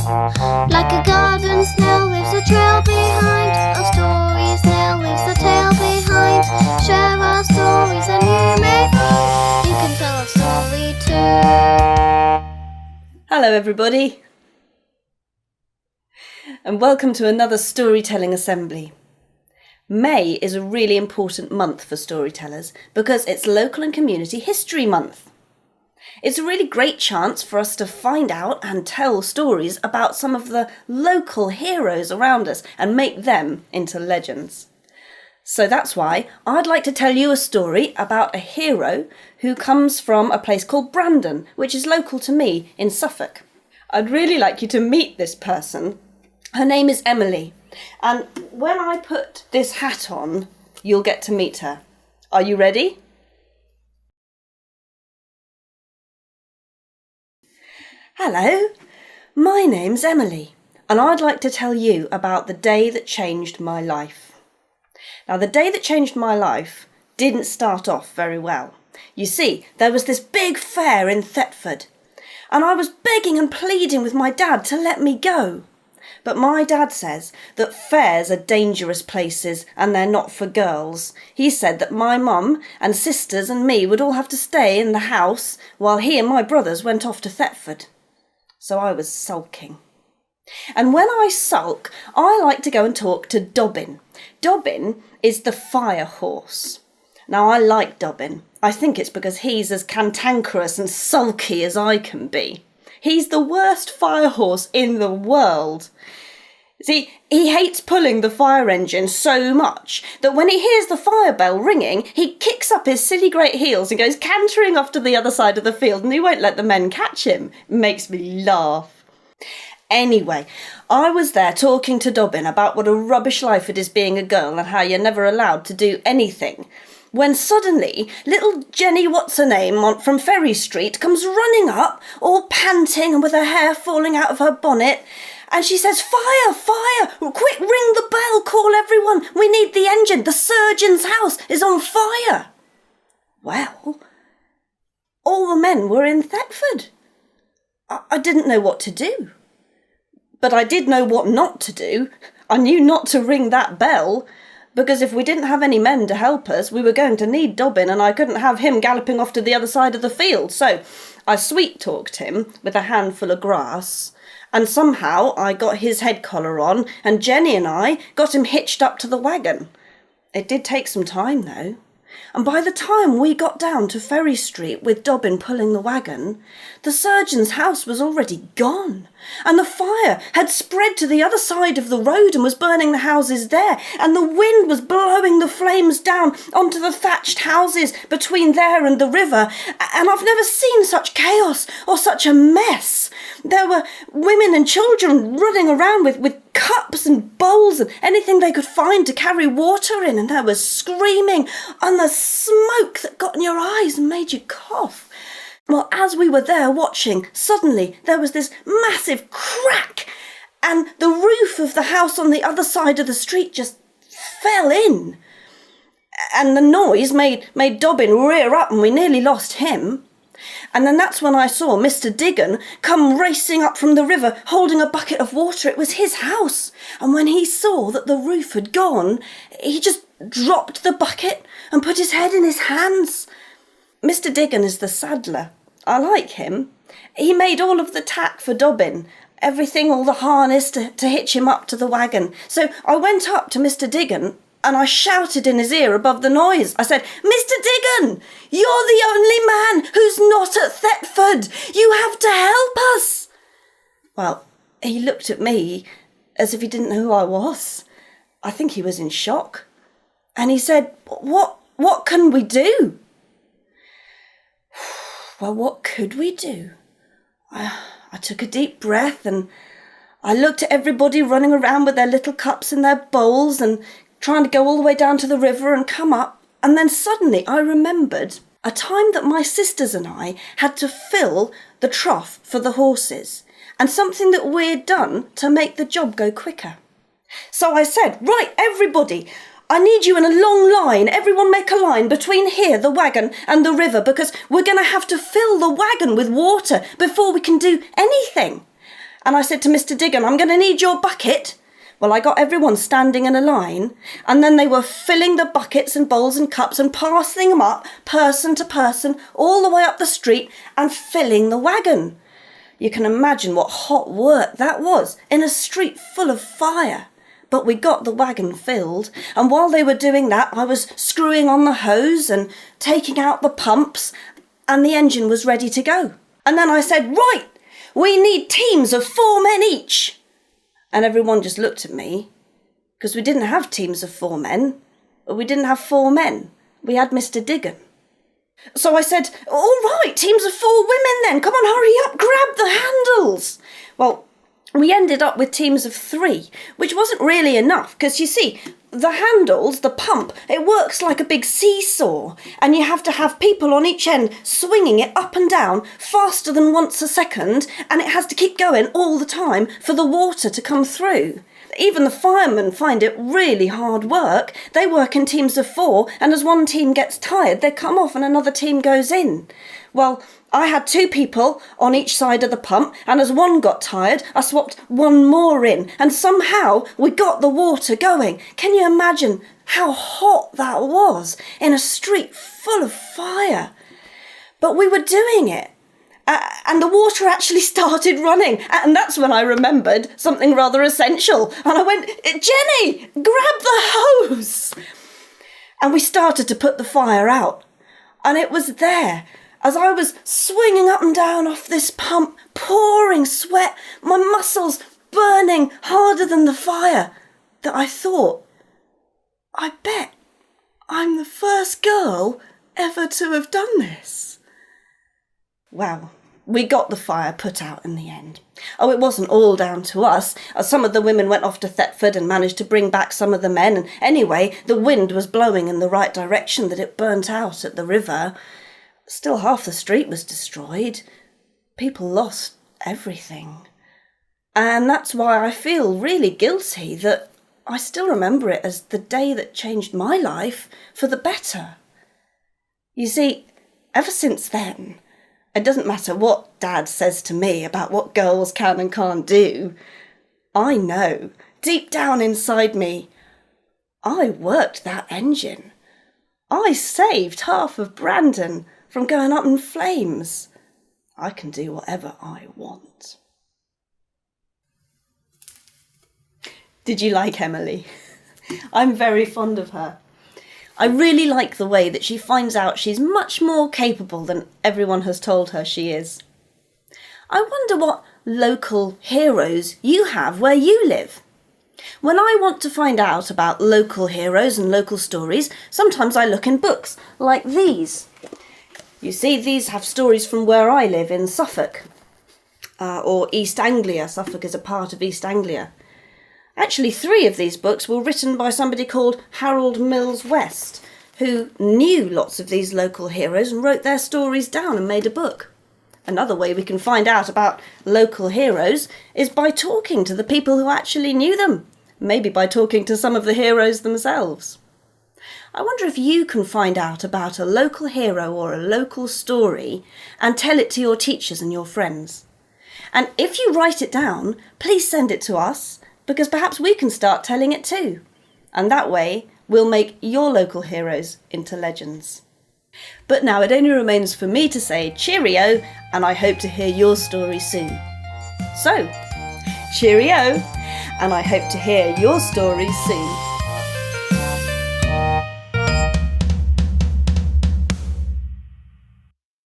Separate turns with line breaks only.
Like a garden snail leaves a trail behind, a story snail leaves a tail behind. Share our stories and you may find you can tell a story too.
Hello everybody, and welcome to another storytelling assembly. May is a really important month for storytellers because it's Local and Community History Month. It's a really great chance for us to find out and tell stories about some of the local heroes around us and make them into legends. So that's why I'd like to tell you a story about a hero who comes from a place called Brandon, which is local to me in Suffolk. I'd really like you to meet this person. Her name is Emily, and when I put this hat on, you'll get to meet her. Are you ready? Hello, my name's Emily, and I'd like to tell you about the day that changed my life. Now, the day that changed my life didn't start off very well. You see, there was this big fair in Thetford, and I was begging and pleading with my dad to let me go. But my dad says that fairs are dangerous places and they're not for girls. He said that my mum and sisters and me would all have to stay in the house while he and my brothers went off to Thetford. So I was sulking. And when I sulk, I like to go and talk to Dobbin. Dobbin is the fire horse. Now, I like Dobbin. I think it's because he's as cantankerous and sulky as I can be. He's the worst fire horse in the world. See, he hates pulling the fire engine so much that when he hears the fire bell ringing, he kicks up his silly great heels and goes cantering off to the other side of the field, and he won't let the men catch him. It makes me laugh. Anyway, I was there talking to Dobbin about what a rubbish life it is being a girl and how you're never allowed to do anything, when suddenly little Jenny What's-her-name from Ferry Street comes running up, all panting and with her hair falling out of her bonnet, and she says, "Fire, fire! Quick, ring the bell, call everyone! We need the engine! The surgeon's house is on fire!" Well, all the men were in Thetford. I didn't know what to do. But I did know what not to do. I knew not to ring that bell, because if we didn't have any men to help us, we were going to need Dobbin, and I couldn't have him galloping off to the other side of the field. So I sweet-talked him with a handful of grass, and somehow I got his head collar on, and Jenny and I got him hitched up to the wagon. It did take some time, though. And by the time we got down to Ferry Street with Dobbin pulling the wagon, the surgeon's house was already gone, and the fire had spread to the other side of the road and was burning the houses there, and the wind was blowing the flames down onto the thatched houses between there and the river, and I've never seen such chaos or such a mess. There were women and children running around with cups and bowls and anything they could find to carry water in, and there was screaming and the smoke that got in your eyes and made you cough. Well, as we were there watching, suddenly there was this massive crack, and the roof of the house on the other side of the street just fell in. And the noise made Dobbin rear up, and we nearly lost him. And then that's when I saw Mr. Diggon come racing up from the river holding a bucket of water. It was his house. And when he saw that the roof had gone, he just dropped the bucket and put his head in his hands. Mr. Diggon is the saddler. I like him. He made all of the tack for Dobbin, everything, all the harness to hitch him up to the wagon. So I went up to Mr. Diggon and I shouted in his ear above the noise. I said, "Mr. Diggon, you're the only man who's not at Thetford. You have to help us." Well, he looked at me as if he didn't know who I was. I think he was in shock. And he said, What can we do?" Well, what could we do? I took a deep breath and I looked at everybody running around with their little cups and their bowls and trying to go all the way down to the river and come up. And then suddenly I remembered a time that my sisters and I had to fill the trough for the horses, and something that we'd done to make the job go quicker. So I said, "Right, everybody, I need you in a long line. Everyone make a line between here, the wagon, and the river, because we're going to have to fill the wagon with water before we can do anything." And I said to Mr. Diggin, I'm going to need your bucket. Well, I got everyone standing in a line, and then they were filling the buckets and bowls and cups and passing them up, person to person, all the way up the street and filling the wagon. You can imagine what hot work that was in a street full of fire. But we got the wagon filled, and while they were doing that, I was screwing on the hose and taking out the pumps, and the engine was ready to go. And then I said, right, we need teams of 4 men each. And everyone just looked at me, because we didn't have teams of 4 men. We didn't have 4 men. We had Mr. Diggin. So I said, all right, teams of 4 women then. Come on, hurry up, grab the handles. Well, we ended up with teams of 3, which wasn't really enough, because you see, the handles, the pump, it works like a big seesaw, and you have to have people on each end swinging it up and down faster than once a second, and it has to keep going all the time for the water to come through. Even the firemen find it really hard work. They work in teams of 4, and as one team gets tired, they come off and another team goes in. Well, I had 2 people on each side of the pump, and as one got tired, I swapped 1 more in, and somehow we got the water going. Can you imagine how hot that was in a street full of fire? But we were doing it. And the water actually started running. And that's when I remembered something rather essential. And I went, Jenny, grab the hose. And we started to put the fire out. And it was there, as I was swinging up and down off this pump, pouring sweat, my muscles burning harder than the fire, that I thought, I bet I'm the first girl ever to have done this. Well, we got the fire put out in the end. Oh, it wasn't all down to us. Some of the women went off to Thetford and managed to bring back some of the men. And anyway, the wind was blowing in the right direction that it burnt out at the river. Still, half the street was destroyed. People lost everything. And that's why I feel really guilty that I still remember it as the day that changed my life for the better. You see, ever since then, it doesn't matter what Dad says to me about what girls can and can't do. I know, deep down inside me, I worked that engine. I saved half of Brandon from going up in flames. I can do whatever I want. Did you like Emily? I'm very fond of her. I really like the way that she finds out she's much more capable than everyone has told her she is. I wonder what local heroes you have where you live. When I want to find out about local heroes and local stories, sometimes I look in books like these. You see, these have stories from where I live in Suffolk, or East Anglia. Suffolk is a part of East Anglia. Actually, 3 of these books were written by somebody called Harold Mills West, who knew lots of these local heroes and wrote their stories down and made a book. Another way we can find out about local heroes is by talking to the people who actually knew them, maybe by talking to some of the heroes themselves. I wonder if you can find out about a local hero or a local story and tell it to your teachers and your friends. And if you write it down, please send it to us, because perhaps we can start telling it too. And that way, we'll make your local heroes into legends. But now it only remains for me to say cheerio, and I hope to hear your story soon. So, cheerio, and I hope to hear your story soon.